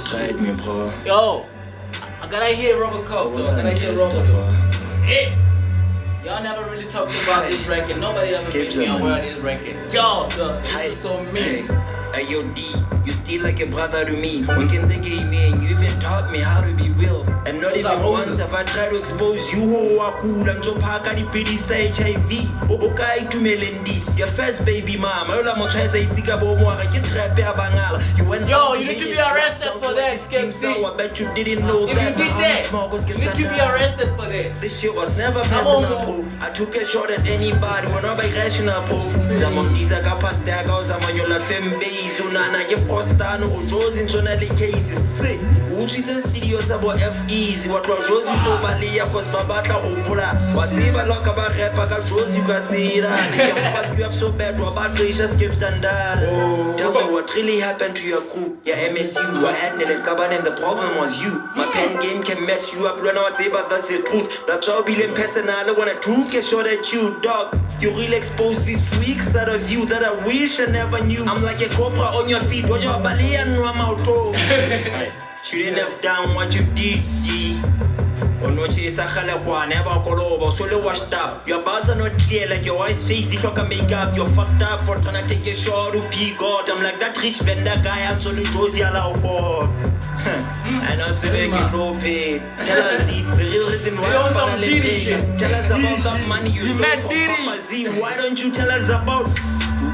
Tried me, bro. Yo, I gotta hear Robocop, though. I gotta hear Robocop. Hey! Y'all never really talked about this record. Nobody ever made me aware of this record. Yo, this is so mean. Hey, yo, D, you still like a brother to me. When can they get me? You even taught me how to be real. And not even once have I tried to expose you. Oh, I cool and job haka di pedista HIV. Okay, to Melendi. Your first baby mom. I don't try to think about more. I get trapped here, Bangala. You went. Yo, you need to be arrested for that, Skreets. I bet you didn't know if that. You did that. You need to be arrested for that. This shit was never personal, bro. I took a shot at anybody. When I'm rational, bro. Some of these are capas daggers. I'm on your fembe. Unana ke frostano ujozi njonale cases say uthi the studios abo FEs what was jozi so balia cause babatla hopola whatever loka ba rapper ka jozi ka sira they can fuck you up so bad wabatrisha skip standard. Tell me what really happened to your crew, your MSU. I had Nele Kaban and the problem was you. My pen game can mess you up when I say but that's the truth. That's how Bill and personal when I took a shot at you, dog. You really exposed these freaks out of you that I wish I never knew. I'm like a cobra on your feet. What your belly and I'm out. Shouldn't have done what you did, G. Or no chase a halakwa, never call over, so washed up. Your bars are not clear like your wife's face, the fuck make up. You're fucked up for trying to take a shot to pee God. I'm like that rich vendor guy, I'm so the Josie Alao. And I'm the big prophet. Tell us the real reason why I'm shit. Tell us about that money you stole from Papa Z. Why don't you tell us about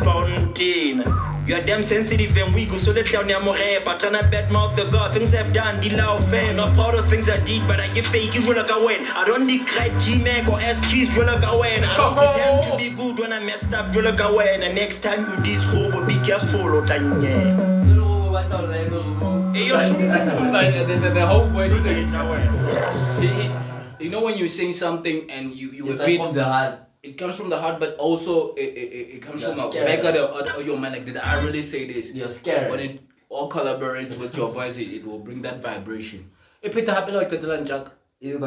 Fountain? You are damn sensitive and weak, so let down your more but trying to bad mouth the God. Things I've done, the love fan. Not proud of things I did, but I get fake, you will like a win. I don't decry G-Mac or S-Keys, you like a win. I don't pretend to be good when I messed up, you like a win. And next time you this hope, be careful, Otanye. The whole way, you know when you're saying something and you repeat from the heart. It comes from the heart, but also it comes from the back of your mind. Like, did I really say this? You're scared. When it all collaborates with your voice, it will bring that vibration. If it happens like Katilan Jack, yo,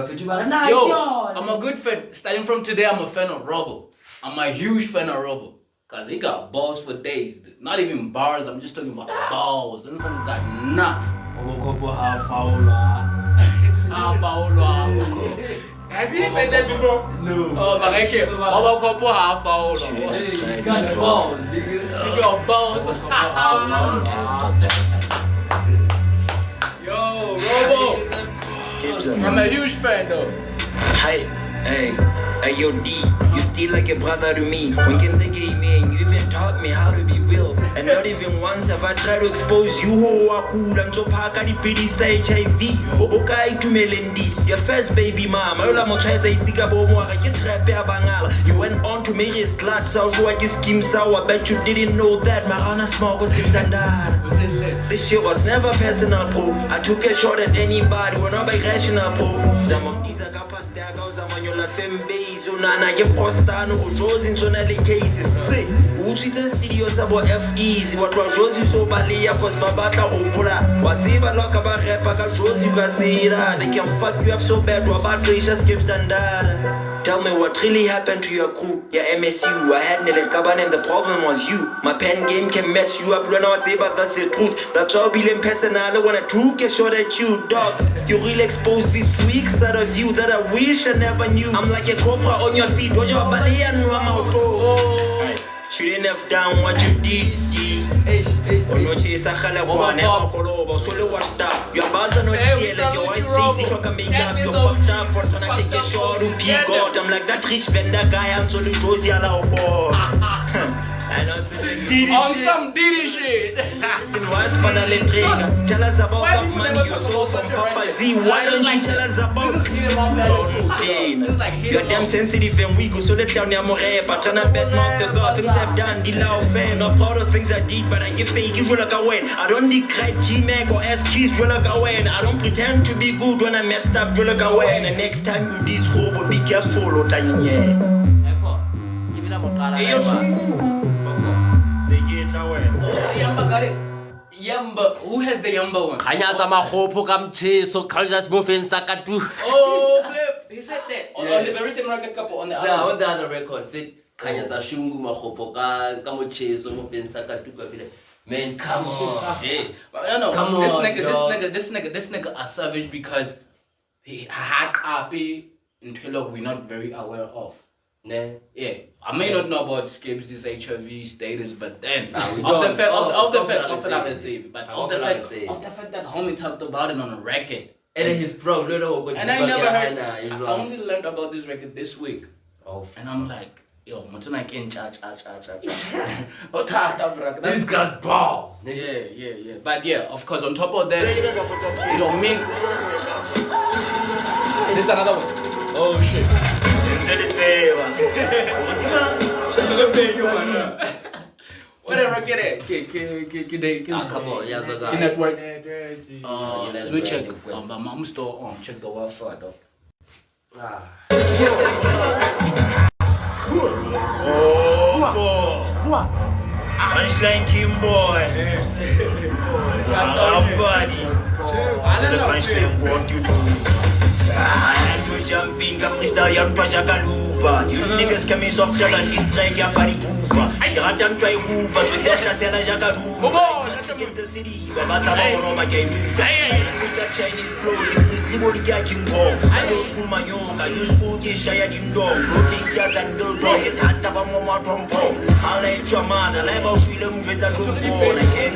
I'm a good fan. Starting from today, I'm a fan of Robo. I'm a huge fan of Robo. Cause he got balls for days. Not even bars, I'm just talking about balls. And from got nuts. Has he said that before? No. Oh, my God. Baba Kopo half balls. He got balls. He got balls. Yo, Robo. I'm a huge fan though. Hey, yo, D, you still like a brother to me. When can they get me? You even taught me how to be real. And not even once have I tried to expose you. Oh, I cool and job haka di pedista HIV. Okay, to Melendi. Your first baby mom. I don't try to think about more. I get trapped here, Bangala. You went on to make his glad so I just skim sour. I bet you didn't know that. Marana small was skip standard. This shit was never personal, bro. I took a shot at anybody. We're not rational, bro. Some of these are capas daggers. I'm on your fembe. Unana ke frostano ujozi njonale cases say uthi the studios abo FEs what was jozi so balia cause babatla hopola whatever loka ba rapper ka jozi ka sira they can fuck you up so bad wabatrisha skip standard. Tell me what really happened to your crew, your MSU. I had Nele Kaban and the problem was you. My pen game can mess you up when I say but that's the truth. That's how Bill and personal when I took a shot at you, dog. You really exposed these freaks out of you that I wish I never knew. I'm like a cobra on your feet. What your belly and I'm out. Shouldn't have done what you did, G. Or no chase a halakwa, never call over, so washed up. Your bars are not clear like your wife's face, the fuck make up. You're fucked up for trying to take a shot to pee God. I'm like that rich vendor guy, I'm so the Josie Alao. On some Diddy shit. Tell us about that money you stole from Papa Z. Why don't you tell us about Fountain? You're damn sensitive and weak, so let down your more but trying to bad mouth the God. Things I've done, the love fan. Not proud of things I did, but I get fake, you like a win. I don't decry G-Mac or S-Keys, you like a win. I don't pretend to be good when I messed up, you like a win. And next time you this hope, be careful, Otanye. Hey, yo, Yamba, who has the Yamba one? Kanyata mahopo kamche so kaljas moving sakatu. Oh, he said that on the very same record couple on the other. On the other record said Kanyata shungu mahopo ka kamoche so moving sakatu kabile. Man, come on. Yeah, but no, Come this on, this nigga are savage because he had happy until we're not very aware of. Nah. Yeah, I may not know about Skreets, this HIV status, but then Nah, we of the don't. fact, Oh, of the stop fact, that, of the let's fact, say. but Of of the the fact, fact, let's say. of the fact that homie talked about it on a record, And then his bro, little, but and I never heard. I I only learned about this record this week, Oh, and I'm like, yo, Mutuna can cha. He's got balls. Yeah. But yeah, of course, on top of that, you don't mean. This is another one. Oh shit. Whatever, get it. Come on, yeah, so Can network. Let me check. My mom's store on. Check the Wi-Fi though. Punchline King boy. Buddy. C'est le punchline what you do. Jumping, freestyle, y'a pas jagaloupa. You niggas coming softer than this track, y'a pas de poupa. Y'a toi roupa, tu t'es chassé la jagaloupa. Kansas City, baba tabarono magayuka. With that Chinese flow, this libori king ball. I don't school my young, I use school to share din dog. Flow tastier than the dog, it had to be more trompo. I let your mother, let me show them with a good ball. I can't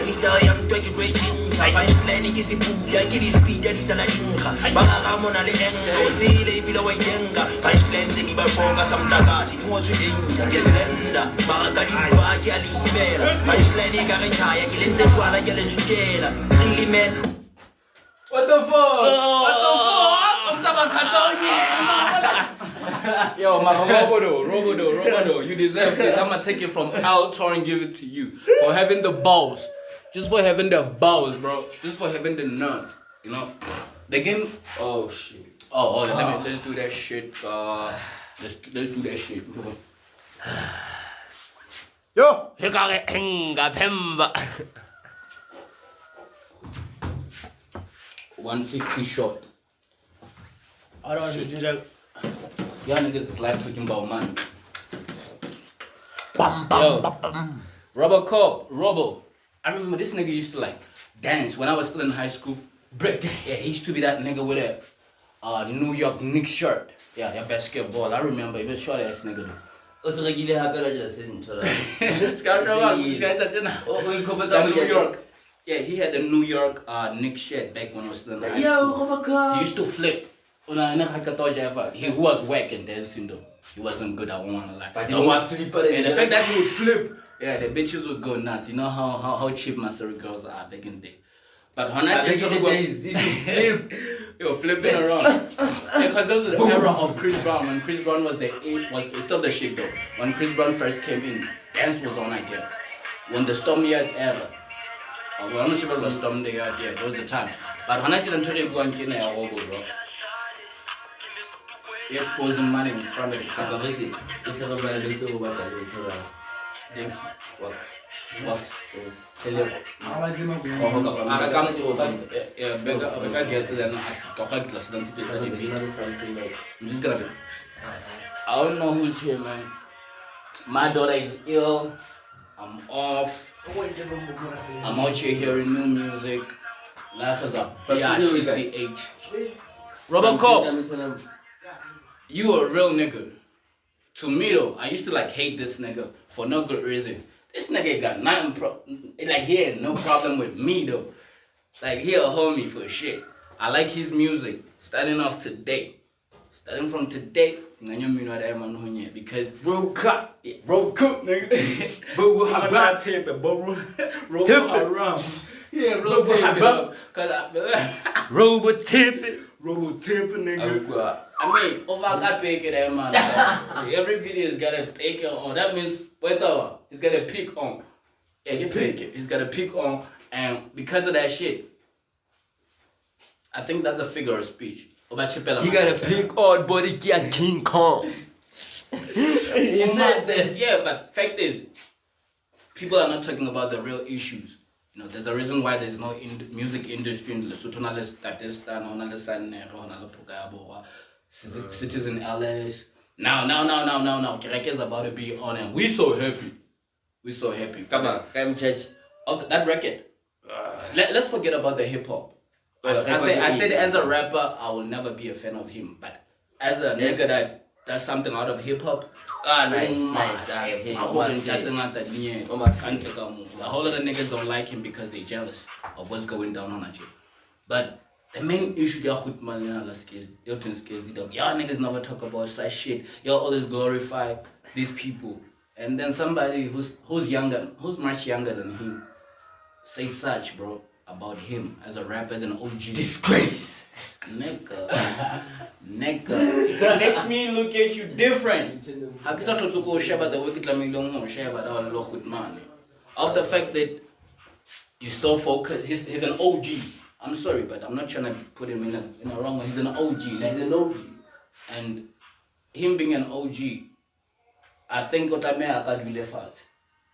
freestyle, young 20 great chin. Punchline, is a boot, I get his speed, and it's a ladinka. Bagaramona le enga, osile bila waitenga. Punchline, the giba shoga, some tagas, if you want to danger, get slender. Barakaliba, Kalimera. Punchline, Garachaya, Kilinza, Kuala, Yalikela. Really, man. What the fuck? I'm talking Yo, my Robodo, you deserve this. I'm gonna take it from Altor and give it to you for having the balls. Just for having the balls, bro. Just for having the nuts. You know? The game. Oh shit. Let's do that shit. Let's do that shit. Yo! Hikare Enga Pemba. 150 shot. I don't know. Y'all niggas is like talking about money. Robo. I remember this nigga used to like dance when I was still in high school. Break. Yeah, he used to be that nigga with a New York Knicks shirt. Yeah, basketball. I remember. He was short ass nigga. Also, regular happy just in This guy's such a New York. Yeah, he had the New York Knicks shirt back when I was still in high school. He used to flip. He was whack and dancing though. He wasn't good, I won't wanna lie. But you want flipper and the fact that he would flip, yeah, the bitches would go nuts. You know how cheap Mastery girls are back in the day. But when I tell you you're flipping around. Because those are the era of Chris Brown. When Chris Brown was it's still the shit though. When Chris Brown first came in, dance was on again. When the Storm Yard era. I'm not sure about the Storm Yard, yeah, that was the time. But when I tell you go and get a hobo, bro. You're exposing money in front of the camera. I don't know who's here, man. My daughter is ill. I'm off. I'm out here hearing new music. Life is a BRTCH. Robocop. You a real nigga. To me though, I used to like hate this nigga for no good reason. This nigga got nothing he had no problem with me though. Like he a homie for shit. I like his music. Starting from today, because bro cut, nigga. Bro have tape, bro. Around. Yeah, bro tape. Cause Robot tip. nigga. I mean, over that big man. Every video's got a pick on. That means what's over? It's got a pick on. Yeah, you pick it. It's got a pick on, and because of that shit, I think that's a figure of speech. You got a pink old body like King Kong. He says that. Yeah, but fact is, people are not talking about the real issues. You know, there's a reason why there's no music industry in Lesotho. Cities in LS. Now. Krxs is about to be on, and we so happy. We're so happy. Come on, come church. Okay, that record. Let's forget about the hip hop. I Oh, said as a rapper, I will never be a fan of him. But as a nigga that does something out of hip hop, Nice. a whole lot of niggas don't like him because they're jealous of what's going down on that. But the main issue y'all with Malina skills, y'all niggas never talk about such shit. Y'all always glorify these people. And then somebody who's much younger than him say such, bro, about him as a rapper, as an OG. Disgrace. Nigga. It makes me look at you different. Of the fact that you still focus, he's an OG. I'm sorry, but I'm not trying to put him in a wrong way. He's an OG. He's an OG. And him being an OG, I think what I mean, I can't really fault.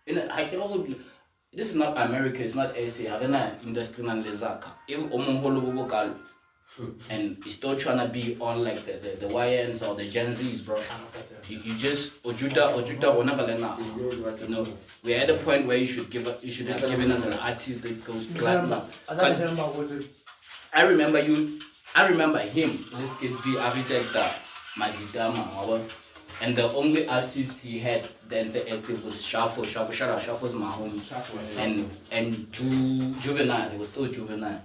This is not America, it's not AC. I don't know, industry and lezaka. And you're still trying to be on like the YNs or the Gen Zs, bro. You just Ojuta, you know, we're at a point where you should have given us an artist that goes platinum. I remember him. This kid be architect Majidama, and the only artist he had then active was Shuffle's my homie. And Juvenile, he was still Juvenile.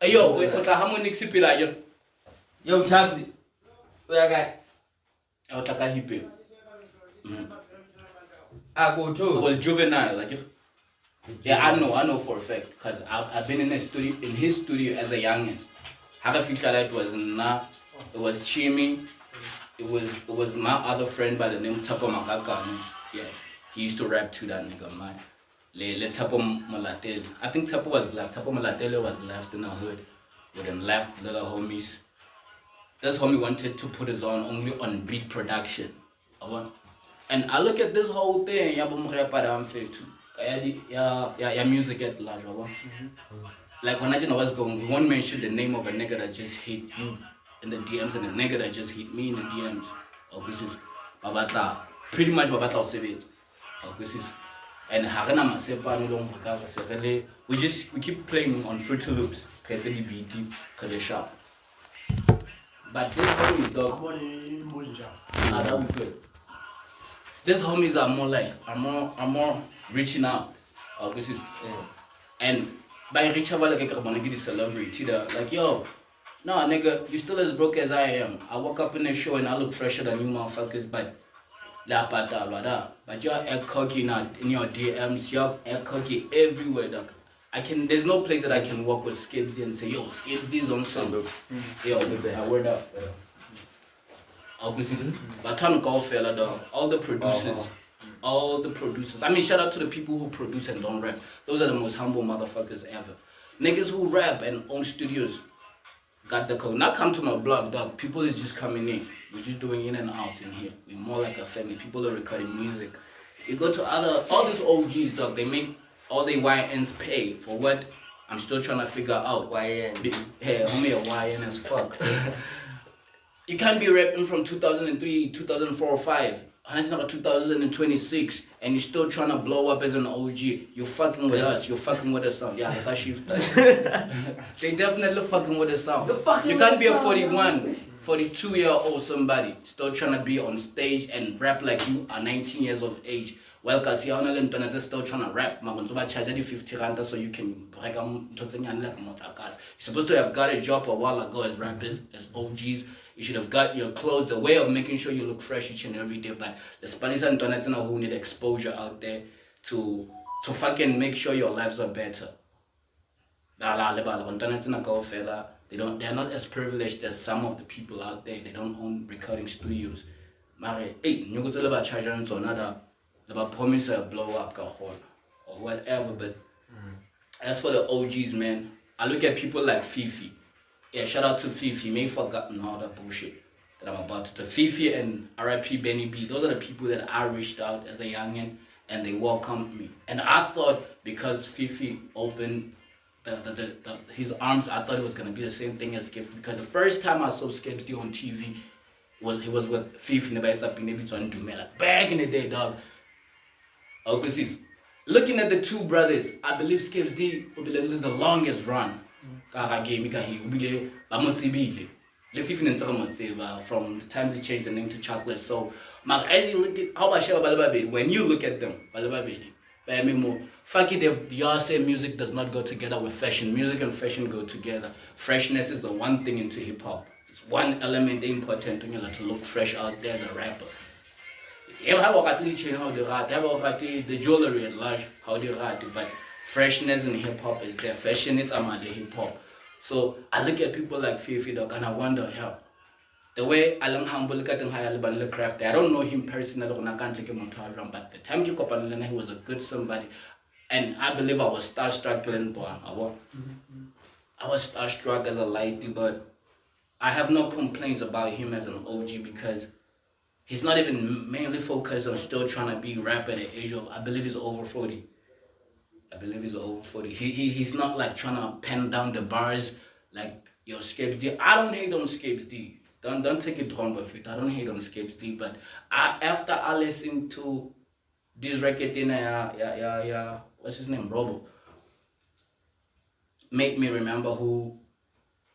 Hey yo, what the harmonic sipila yo? Yo, Chagsy. Where I got? Hippie. I go too. It was Juvenile, like yeah, I know for a fact, because I've been in his studio as a youngin. Other feature that was not, it was Chimi, it was my other friend by the name Tapo Makaka. Yeah, he used to rap to that nigga, man. Le Tapo Malatele. I think Tapo was left. Tapo Malatele was left in the hood with them left little homies. This homie wanted to put his own only on beat production. And I look at this whole thing, yeah, music at large. Like when I didn't know what's going, we won't mention the name of a nigga that just hit you in the DMs and the nigga that just hit me in the DMs. This is Babata. Pretty much Babata Sevit. This is and we keep playing on Fruity Loops, because they're sharp. But this homie dog, these homies are more reaching out. This is and by reach out like I wanna get a celebrity like yo, no nigga, you still as broke as I am. I walk up in the show and I look fresher than you motherfuckers, but you're a cocky now in your DMs, you're a cocky everywhere, dog. There's no place that I can walk with Skreets and say, yo, Skreets on some. Yo, I word up. But time go fella, dog. All the producers. I mean, shout out to the people who produce and don't rap. Those are the most humble motherfuckers ever. Niggas who rap and own studios got the code. Now come to my blog, dog. People is just coming in. We're just doing in and out in here. We're more like a family. People are recording music. You go to all these OGs, dog. They make all the YNs pay for what? I'm still trying to figure out. YN. Hey, homie, a YN as fuck. You can't be rapping from 2003, 2004 or 5. 2026, and you're still trying to blow up as an OG. You're fucking with us. You're fucking with the sound. Yeah, like I shift. They definitely fucking with the sound. You can't be a 42-year-old somebody still trying to be on stage and rap like you are 19 years of age. Well, because you're still trying to rap. You're so you can break them. You're supposed to have got a job a while ago as rappers, as OGs. You should have got your clothes, a way of making sure you look fresh each and every day. But the Spanish and Tonatana who need exposure out there to fucking make sure your lives are better. They're not as privileged as some of the people out there. They don't own recording studios. About promise a blow up or whatever. But as for the OGs, man, I look at people like Fifi. Yeah, shout out to Fifi. May forgotten all that bullshit that I'm about to. Fifi and RIP Benny B. Those are the people that I reached out as a youngin and they welcomed me. And I thought because Fifi opened his arms, I thought it was gonna be the same thing as Skip. Because the first time I saw Skip on TV he was with Fifi back in the day, dog. looking at the two brothers, I believe Skreets D will be the longest run. From the time they changed the name to Chocolate. So, as you look at how much when you look at them, y'all say music does not go together with fashion. Music and fashion go together. Freshness is the one thing into hip hop. It's one element important to look fresh out there as a rapper. You have the jewelry at large, how do you write it, but freshness in hip hop is there. Fashion is among the hip hop. So I look at people like Fifi Dog and I wonder how the way Alang Humble look at him craft. I don't know him personally, but the time you he was a good somebody. And I believe I was starstruck I was starstruck as a lady, but I have no complaints about him as an OG because he's not even mainly focused on still trying to be rap at the age of, I believe he's over 40. He's not like trying to pen down the bars like your Skreets D. I don't hate on Skreets D. Don't take it wrong with it. I don't hate on Skreets D, but after I listened to this record in what's his name, Robo, make me remember who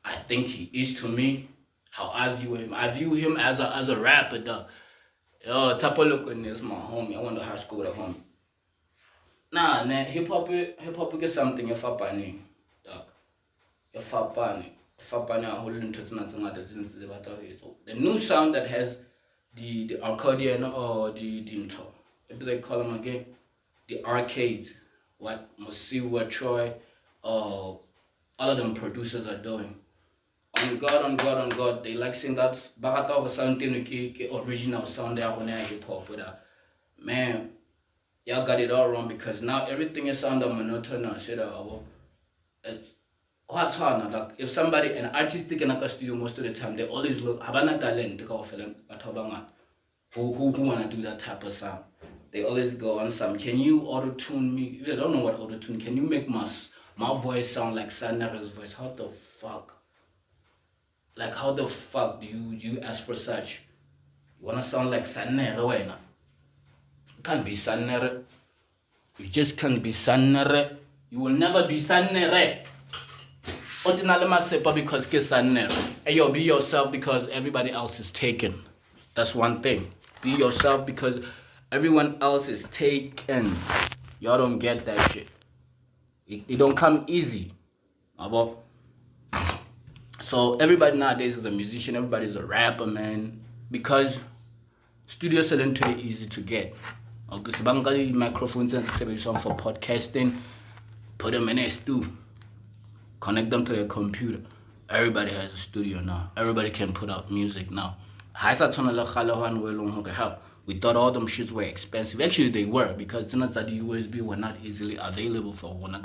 I think he is to me, how I view him. I view him as a rapper, dog. Yo, Tapoloko is my homie. I went to high school with a homie. Nah, hip hop is something if dog. If holding to the new sound that has the accordion or the what do they call them again? The arcades. What Mosiwa, Troy, all of them producers are doing. On God, they like saying that Barata of something original sound there on hip hop with that. Man, y'all got it all wrong because now everything is sound monotonous. It's what's hard like if somebody an artistic in a studio most of the time they always look Habana talent who wanna do that type of sound. They always go on some, can you auto tune me? If I don't know what auto tune, can you make my voice sound like Sanara's voice? How the fuck? Like how the fuck do you ask for such? You wanna sound like Sanara? You can't be Sanara. You just can't be Sanara. You will never be Sanara. Because hey yo, be yourself because everybody else is taken. That's one thing. Be yourself because everyone else is taken. Y'all don't get that shit. It don't come easy. So everybody nowadays is a musician, everybody's a rapper, man. Because studio selling too easy to get. Okay, so bangali microphones and song for podcasting, put them in a studio. Connect them to their computer. Everybody has a studio now. Everybody can put out music now. We thought all them shits were expensive. Actually, they were because it's not that the USB were not easily available for one.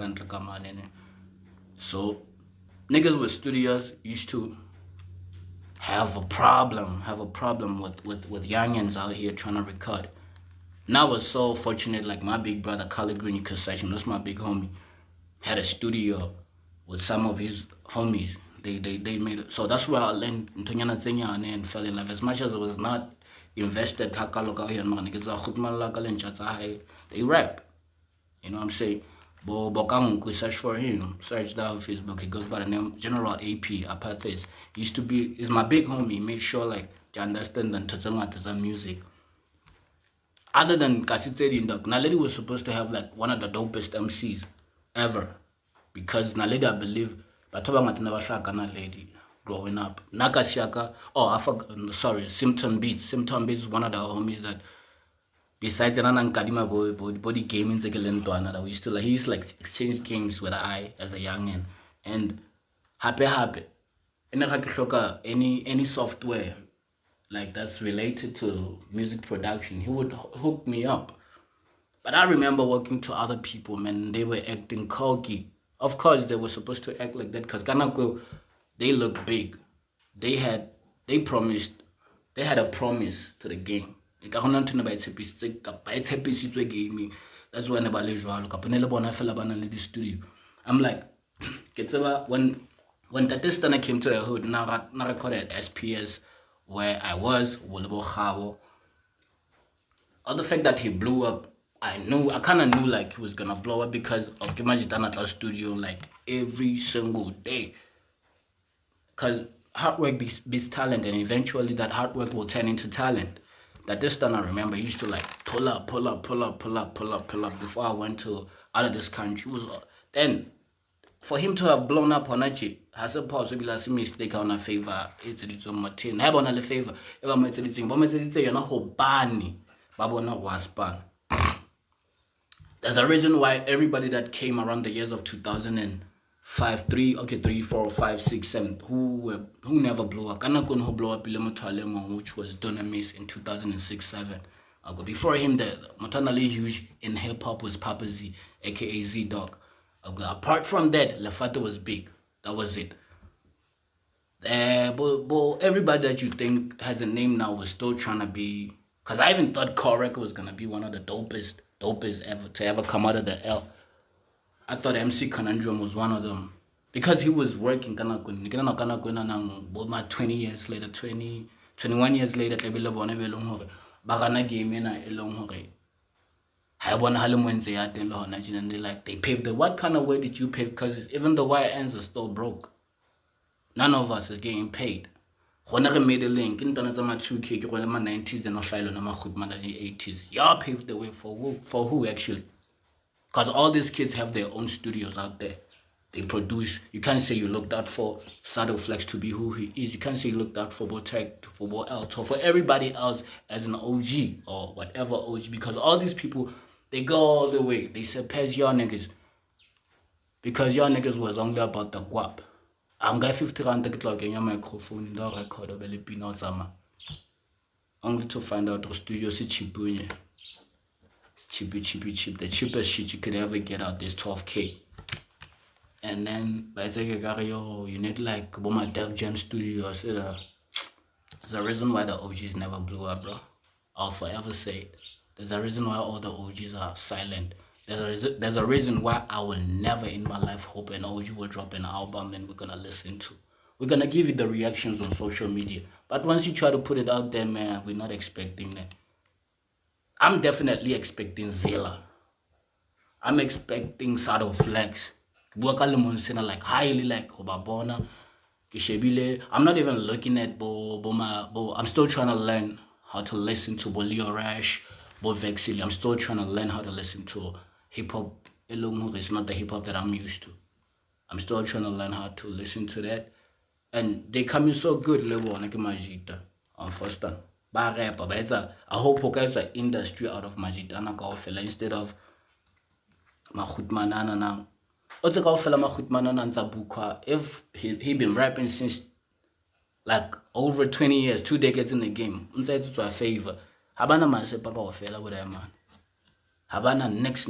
So, niggas with studios used to have a problem with youngins out here trying to record. Now I was so fortunate, like my big brother, Khalid Green Concession, that's my big homie, had a studio with some of his homies. They made it. So that's where I learned and fell in love. As much as it was not invested, they rap. You know what I'm saying? But search for him. Search down Facebook. He goes by the name General AP Apartheid. Used to be, is my big homie. He made sure like to understand and to music. Other than Kasiteri Ndok, Naledi was supposed to have like one of the dopest MCs ever. Because Naledi, I believe, but never shaka Naledi growing up. Nakashaka, Symptom Beats. Symptom Beats is one of the homies that, besides Kadima body gaming, that we used to like, he used to like exchange games with I as a youngin. And happy. And then any software like that's related to music production, he would hook me up. But I remember working to other people, man, they were acting cocky. Of course, they were supposed to act like that because Kanako, they look big. They had a promise to the game. That's when I studio. I'm like, when Tatistana came to the hood, now recorded SPS where I was, or the fact that he blew up I kind of knew like he was gonna blow up because of Kimajitana studio like every single day. Because hard work beats talent, and eventually that hard work will turn into talent. That this time I remember, he used to like pull up before I went to out of this country. Was then for him to have blown up on Achi, has a possible as a mistake on a favor. It's on Martin. Have on a favor. If I'm saying, but you're not whole banny. Babona was ban. There's a reason why everybody that came around the years of 2005, 3, 4, 5, 6, 7, who never blew up. Kanakun who blew up which was Dunamis in 2006, 7. Before him, the maternally huge in hip hop was Papa Z, aka Z Dog. Apart from that, Lefato was big. That was it. But everybody that you think has a name now was still trying to be. Because I even thought Krxs was gonna be one of the dopest ever to ever come out of the L. I thought MC Conundrum was one of them because he was working. But my 20 years later, 21 years later, Bagana game in a long way. I want and they like they paved the what kind of way did you pave? Because even the wire ends are still broke. None of us is getting paid. When I made a link in the 2K, my 90s and my 80s. Y'all paved the way for who actually? Because all these kids have their own studios out there. They produce. You can't say you looked out for Saddle Flex to be who he is. You can't say you looked out for Botek, for Bo else, or for everybody else as an OG or whatever OG. Because all these people, they go all the way. They surpass your niggas. Because your niggas was only about the guap. I'm got 50 rand to get your microphone in the record of the peanuts. Only to find out the studio is cheap. It's cheap. The cheapest shit you could ever get out is 12K. And then by the you need like my Def Jam studio. There's a reason why the OGs never blew up, bro. I'll forever say it. There's a reason why all the OGs are silent. There's a reason why I will never in my life hope an OG will drop an album and we're gonna listen to. We're gonna give you the reactions on social media. But once you try to put it out there, man, we're not expecting that. I'm definitely expecting Zela. I'm expecting Saddle Flex. Like highly like Obabona. I'm not even looking at Bo. I'm still trying to learn how to listen to Bolio Rash, Bo Vexili. I'm still trying to learn how to listen to hip hop. It's not the hip hop that I'm used to. I'm still trying to learn how to listen to that. And they come in so good level on Majita on first time. But I hope guys are industry out of Majita instead of Mahutmanana now. If he been rapping since like over 20 years, 2 decades in the game, it's a favor. Habana man. Habana next.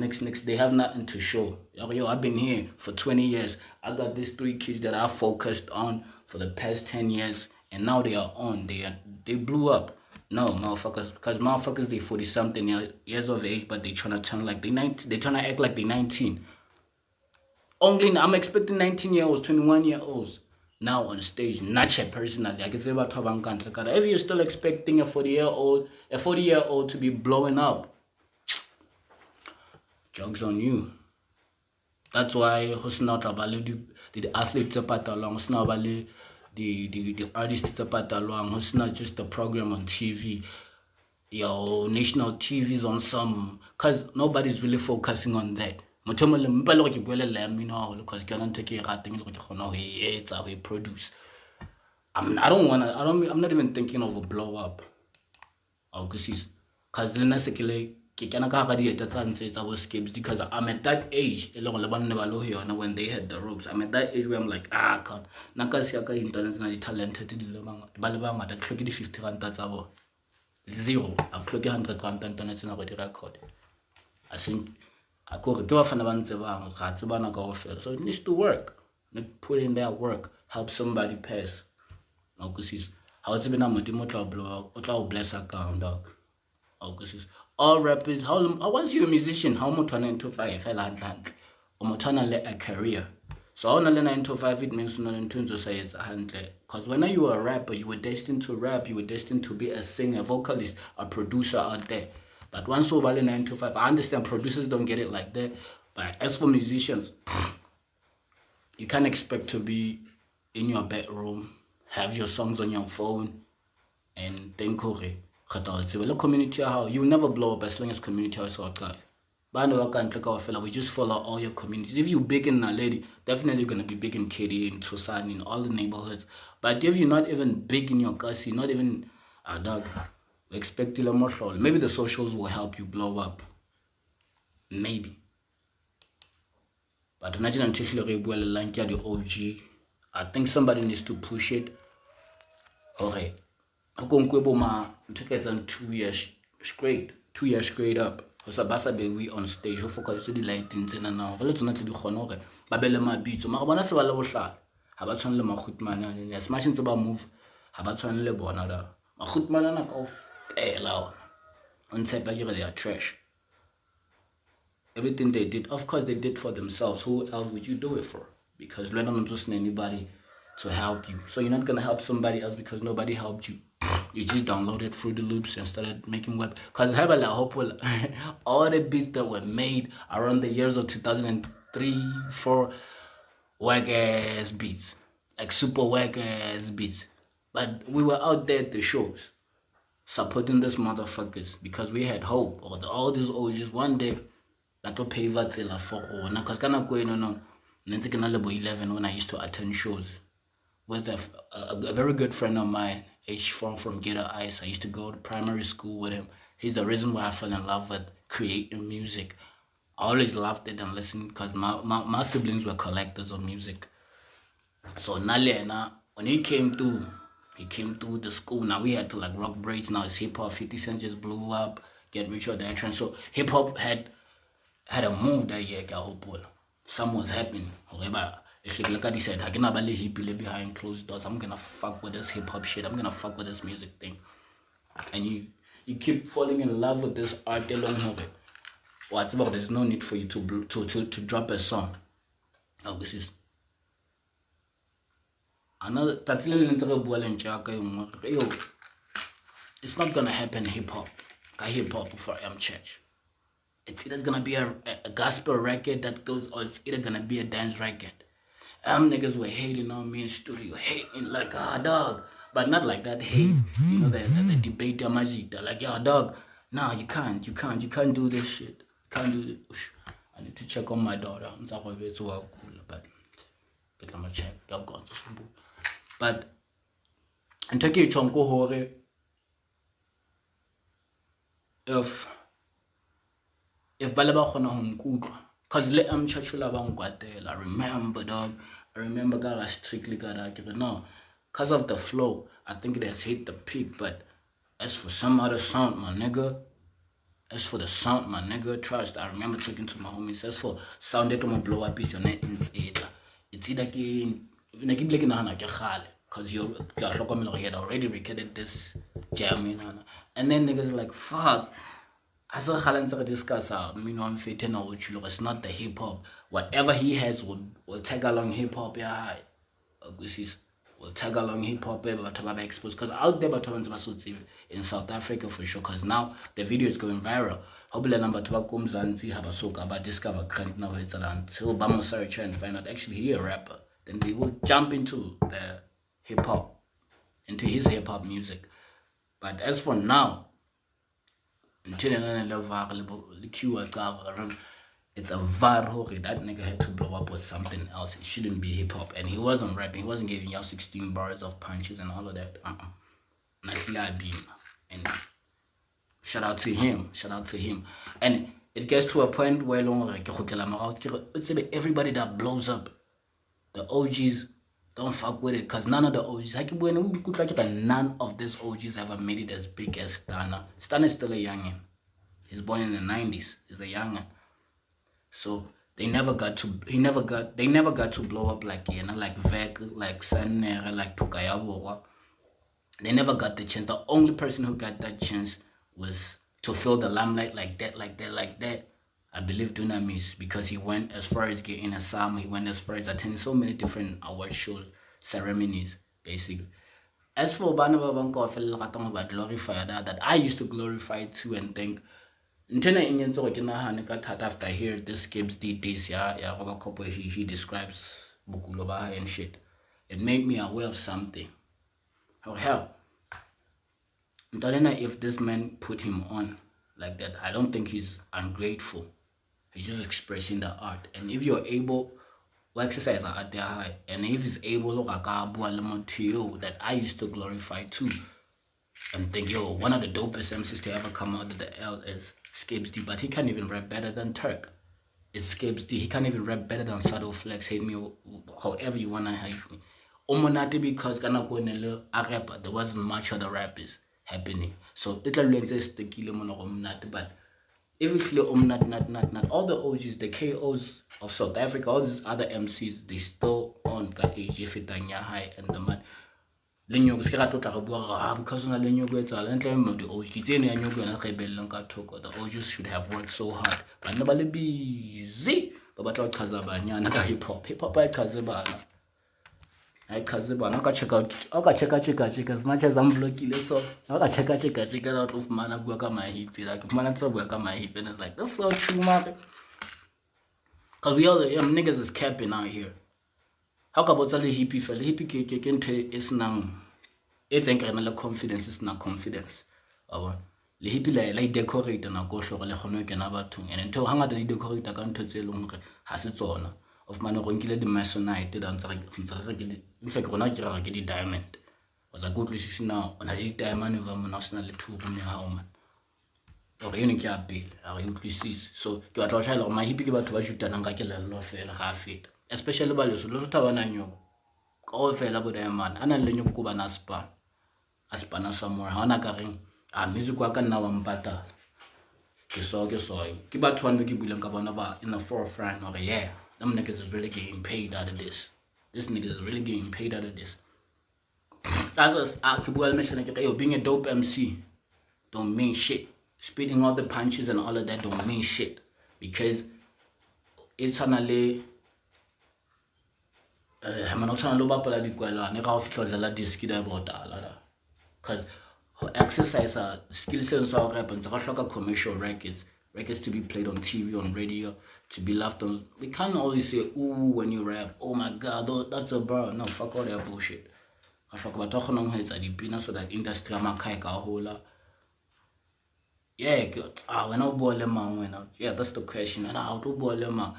They have nothing to show. Yo, I've been here for 20 years. I got these 3 kids that I focused on for the past 10 years, and now they are on. They blew up. No, motherfuckers, because motherfuckers they 40-something years of age, but they trying to turn like they 19. They trying to act like they 19. Only I'm expecting 19-year-olds, 21-year-olds now on stage. Not a personally. I can say about if you're still expecting a 40-year-old to be blowing up, jokes on you. That's why Hosna Tabali the athletes are part along, Hosna the artists are part along, Hosna just a program on TV. Your national TVs on some, because nobody's really focusing on that. I'm not even thinking of a blow up. Because because I'm at that age when they had the ropes. I'm at that age where I'm like, I can't. Talented 50 rand 0. I'll click 100 rand internet in the record. I think so it needs to work. Put in their work, help somebody pass. How it's been a blow bless account dog. All rappers, once you're a musician, how much 9 to 5 a career. So on 9 to 5 it means not in terms of say it's a handler. Because when you were a rapper, you were destined to rap, you were destined to be a singer, vocalist, a producer out there. But once over 9 to 5, I understand producers don't get it like that. But as for musicians, you can't expect to be in your bedroom, have your songs on your phone, and think, okay, community, you'll never blow up as long as community is our club. We just follow all your communities. If you're big in Naledi, definitely you're gonna be big in KD, in Tucson, in all the neighborhoods. But if you're not even big in your kasi, not even a dog, we expect you more. Maybe the socials will help you blow up. Maybe. But imagine until the OG. I think somebody needs to push it. Okay. I'm going to 2 years straight. 2 years straight up. Because we on stage, we focus on the lightings and now. Let's not do honor. Babele my beats. Ma bona se ba le bohlala. Ha ba tshwanele makhutmana. As much as about move, ha ba tshwanele bona da. Makhutmana na kaofela. On type they are trash. Everything they did, of course they did for themselves. Who else would you do it for? Because we're not just anybody to help you. So you're not gonna help somebody else because nobody helped you. You just downloaded Fruity Loops and started making web. Because all the beats that were made around the years of 2003, 4 whack ass beats, like super whack ass beats. But we were out there at the shows supporting these motherfuckers because we had hope. Or all these OGs one day that will pay for because kind of going on. 11 when I used to attend shows with a very good friend of mine, H4 from Gator Ice. I used to go to primary school with him. He's the reason why I fell in love with creating music. I always loved it and listened because my siblings were collectors of music. So Nalena, when he came through the school. Now we had to like rock braids. Now it's hip hop. 50 Cent just blew up. Get Rich or Die Trying. So hip hop had a move that year. Something was happening. Like I said, I cannot believe behind closed doors. I'm gonna fuck with this hip hop shit. I'm gonna fuck with this music thing. And you keep falling in love with this art along here. What's about? There's no need for you to drop a song. Oh, this is another. It's not gonna happen. Hip hop for church. It's either gonna be a gospel record that goes, or it's either gonna be a dance record. Niggas were hating on me in studio, hating like, dog, but not like that hate. You know, the debate, like, dog, nah, you can't do this shit. You can't do this. I need to check on my daughter. But I'm gonna check. But and take a chunk of if balaba khona ho nkutlwa cause le amchachula ba nkwatela. I remember, dog. I remember God, I strictly got accurate. No, cause of the flow, I think it has hit the peak. But as for some other sound, my nigga, trust. I remember talking to my homies. As for sound that I'm blow up is your net in it's either cause you had already recorded this jam, and then niggas like fuck. As a discuss it's not the hip hop. Whatever he has will tag along hip hop. Yeah, will tag along hip hop. Exposed because out there, but in South Africa for sure. Because now the video is going viral. Hopefully, number 2 comes and see about discover current now it's around. So, Bama search and find out actually he a rapper. Then we will jump into the hip hop, into his hip hop music. But as for now. It's a viral. That nigga had to blow up with something else. It shouldn't be hip hop. And he wasn't rapping. He wasn't giving y'all 16 bars of punches and all of that. And shout out to him. And it gets to a point where everybody that blows up, the OGs don't fuck with it, because none of the OGs, none of these OGs ever made it as big as Stana. Stana is still a youngin. He's born in the 90s. He's a youngin. So they never got to blow up like like Vek, like Sanere, like Tukayabora. They never got the chance. The only person who got that chance was to fill the limelight like that. I believe Dunamis, because he went as far as getting a Sam, he went as far as attending so many different award shows, ceremonies, basically. As for Banaba Banko, I feel like I glorify that I used to glorify too and think Ntena inyen so ke nahane ka thata after I hear this Skreets days ya Robert Kopo he describes bokulo ba and shit. It made me aware of something. How hell. Ntalena, if this man put him on like that, I don't think he's ungrateful. He's just expressing the art. And if you're able to exercise at their high, and if he's able to you that I used to glorify too, and think, yo, one of the dopest MCs to ever come out of the L is Skreets, but he can't even rap better than Turk. It's Skreets. He can't even rap better than Subtle Flex. Hate me however you wanna hate me. Omonate because kana go a rapper, there wasn't much other rappers happening. So it's the kilo mono, but everything not all the OGs, the KOs of South Africa, all these other MCs, they still on got age high and the man. Because the OGs should have worked so hard, but nobody busy. But hip hop I check out as much as I'm blocking so I check out of man work on my hip like man work on my hip and it's like that's so true man. Cause we all the niggas is capping out here. How about the hippie fella? Hippie can tell it's now it's incredible confidence is not confidence. The hippie like decorate and I go show le khono ke na bathong and until hanga the decorate ka ntho tse leng hore ha se tsona. Of man ronkile the masonite dan in fact rona ke ra ke di diamond was a good list now on a diamond over national two from your home or you ke apel are you please so ke batla go tshela ma hippie ke batho ba shutana nga ke lello fela ga feta especially ba leso lo thabana nyoko ka fela bo diamond ana le nyoko ko bana aspana somewhere ha ona ka reng a music wa ka nna wa mpata ke so ke batho ba ke bulang ka bona ba in the forefront or yeah. Them niggas is really getting paid out of this. This nigga is really getting paid out of this. That's what being a dope MC don't mean shit. Spitting all the punches and all of that don't mean shit. Because it's only because exercise skill sets or weapons commercial records to be played on TV, on radio, to be laughed on. We can't always say, ooh, when you rap, oh my god, that's a bar. No, fuck all that bullshit. I fuck about talking on heads at the pina so that industry I'm a kaika hola. Yeah, good. When I boil them out, yeah, that's the question. And how to boil them out?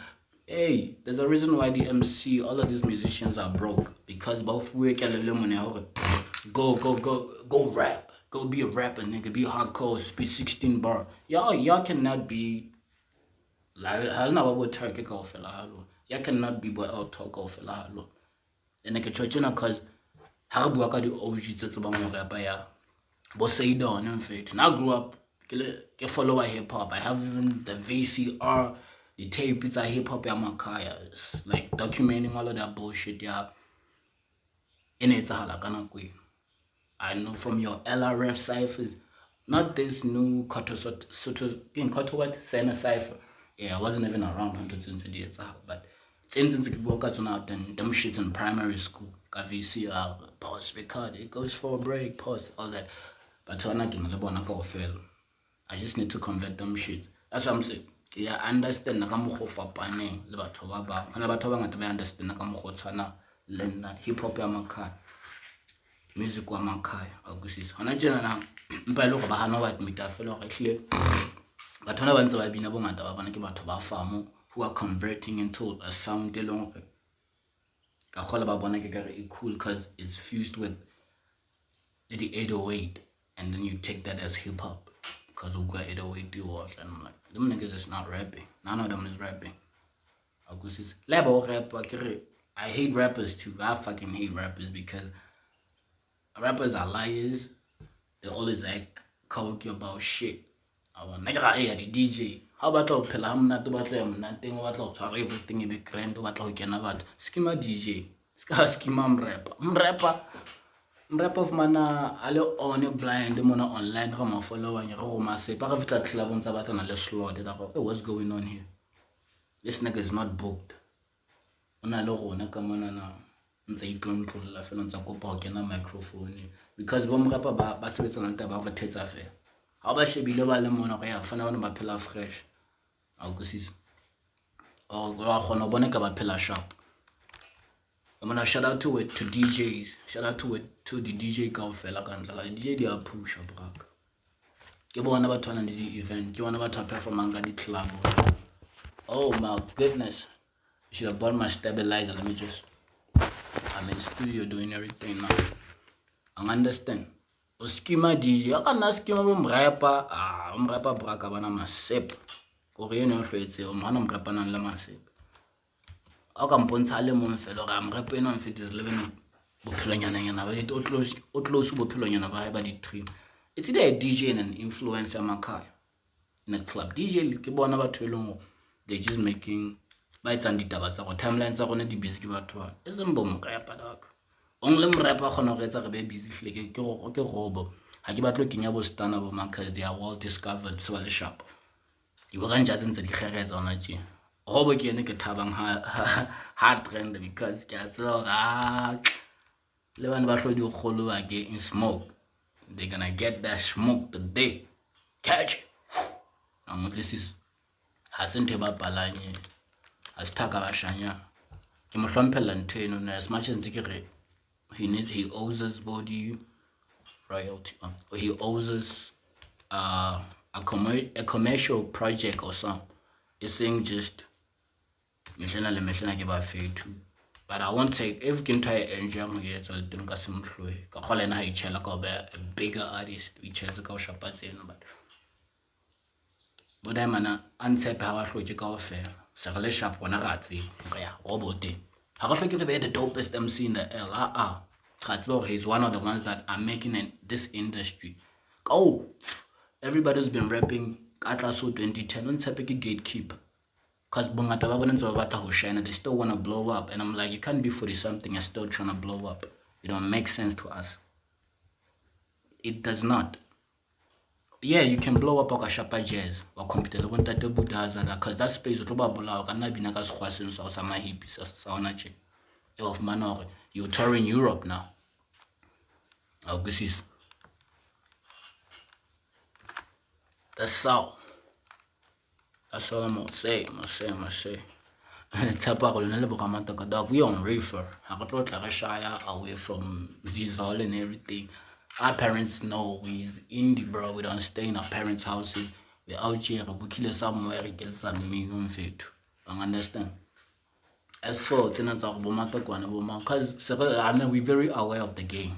Hey, there's a reason why the MC, all of these musicians are broke. Because both we can go rap. Go be a rapper, nigga. Be hardcore. Speak 16 bar. Y'all cannot be like I don't know what Turkey call fella hello. Y'all cannot be what I'll talk of fella hello. And nigga churchina cause how do I do OG that's about my rapper ya? But say down in fact. And I grew up get follow hip hop. I have even the VCR, the tape it's a hip hop yamakaya. It's like documenting all of that bullshit, yeah. And it's a halakana queen. I know from your LRF ciphers, not this new Koto what? Sena cipher. Yeah, I wasn't even around 120 years out, but since we work out on them shits in primary school, VCR, pause, record, it goes for a break, pause, all that. But I just need to convert them shits. That's what I'm saying. Yeah, I understand Nakamuho for Pane, Lebatova, and Lebatova to understand Nakamuho Lena, hip hop Yamaka. Music wa makhaya akusis hona tjena na mpa ile go ba hana what meet afelo ga hle batho na ba ntse ba bina bo ngata ba bana ke batho ba famo who are converting into a sound elong ka khola ba bona ke kare e cool cuz it's fused with the 808 and then you take that as hip hop cuz we got 808 do and I'm like them niggas is not rapping, none of them is rapping akusis lebo rap I hate rappers too. I fucking hate rappers because rappers are liars. They always like cocky about shit. I want the DJ. How about to pela hamna to batla nothing about to everything in the grand about to get about schema DJ. Schema rapper of mana alo on blind mona online go follow and go ma se pa fitla club on sabata na le slot what's going on here? This nigga is not booked. Ona lo gona ka mona na ntse itlontlolola fela ntse kopa go kena microphone because bo mrapa ba sebetsana le taba go thetsa fela How about shebile ba le mona go ya fana bana ba phela fresh a go sisi o go gona bona ka ba phela sharp. I'm gonna shout out to DJs, shout out to the DJ kaofela ka ntla DJ di a push up brak ke bona batho bana di event ke bona batho performang ka di club. Oh my goodness, I should have bought my stabilizer. Let me just, I'm in studio doing everything now. I understand. O schema DJ, I can't schema rapper. Rapper braka bana masep. O re yena hlwetse o mona mrapa nang le masep. A ka mpontsha le mo mfelo ga mrapa ena mfeti is living bophilonyana nyana ba o close bophilonyana ba di trim. It's either a DJ and an influencer makhaya in a club. DJ ke bona batho elong they just making bites and ditaba tsa go timelines tsa gone di busy ke batho ba e seng bo mrapa daka only mrapa gona go etsa re be busy hleke ke robo ha ke batlo kenya bo stana bo markers they are well discovered so le sharp di bo gantja tse di kgereza ona tje robo ke ene ke thabang ha trend because ke a tsela le bana ba hlodi kholo ba ke in smoke they're gonna get that smoke today catch I'm this is hasn't ba palanye as taka bashanya ke mo hlompela nteno na as much as he owes his body royalty he owes us a commercial project or something. It's saying just meshana ke ba fetu but I won't take if you can try enjoy mo yetsa le teng ka semhlwe ka khola na ha itshela ka ba a bigger artist which has ka shapa tseno but I mana answer power hloke ka ofela se re le sharp bona ga tse ya robote ha go hloke re be the dopest MC in the L he's one of the ones that are making in this industry. Oh, everybody's been rapping Katla so 2010 on tshepe ke gatekeeper cuz bongata ba bona ntse ba batla ho shine they still want to blow up and I'm like you can't be 40 something and still trying to blow up. It don't make sense to us. It does not. Yeah, you can blow up a shapa jazz or computer le bontate budaza cuz that space o tlo ba bola ka nna bina ka sekgwaseng sa sa mahipi sa ona tje of manore you're touring Europe now. Oh, this is that's all I'm gonna say. It's about we on reefer. I got like a shire away from Zizal and everything. Our parents know we're indie, bro. We don't stay in our parents' houses. We're out here. We kill somewhere. It gets some million feet. I understand. As for tenants of because I mean we're very aware of the game.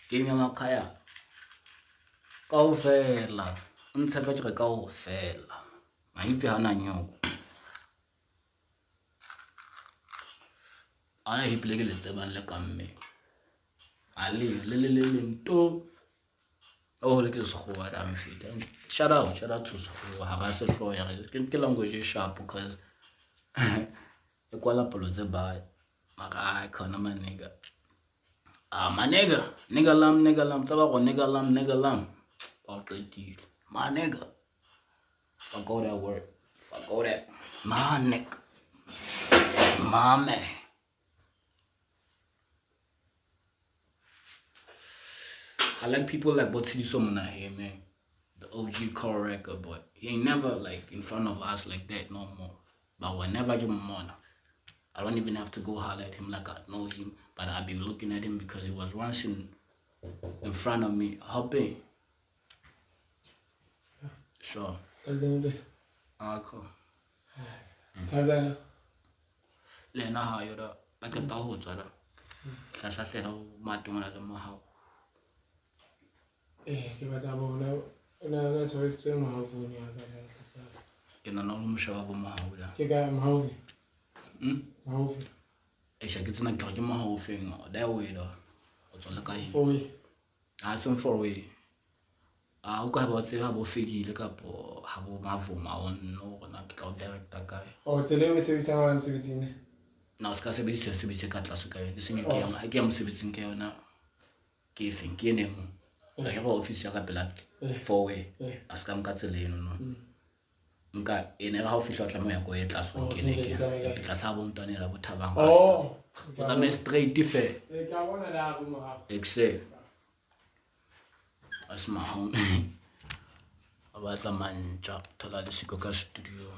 Game Yamakaya. Go fella. Unsavage go fella. If you are not I hip legal it's a man like me. I live little to oh like a school I'm fit. Shout out to school. Have I said for you? Can language sharp because equal apology by my economy nigga. My nigga lam, taba nigga lam. Okay, my nigga. Fuck all that word. Fuck all that. My neck. My man. I like people like Botsidi Somona here, man. The OG core record, but he ain't never like in front of us like that no more. But whenever I give him honor, I don't even have to go highlight him like I know him, but I've been looking at him because he was once in front of me, hopping. Sure. Cool. Tanzania. Lena how you da? Like a tahu zara. Sasa sera matungana le mahau. Ke batla bona na tshwaretse mahavuni a ka. Ke na no mshaba bo mahau da. Ke ka mahavi. Mahavi. E sha ke tsena ke mahau feng da we da. O tsola ka eng? For we. A some for we. O ka ba tseba bo fegile ka po ha bo mavuma on no gona ke ka director guy. O tsele we sebisa wa msebetsing. Na ska sebisa ka tlase ka yone. Se ke yang ha ke ya mosebetsing ke yona. Ke feng ke ene mo. La ke ba office ya ka pela 4 way. A ska nka tsele eno no. Nka ene ga o fihla tla mo ya go e tlase go ke ne ke. Ke tla sa bo ntane la bo thabang. Oh. Ke tsa me straight fair. Ke a bona la bo mo ha. Excel. That's my homie. About the man job. Tell her this go studio.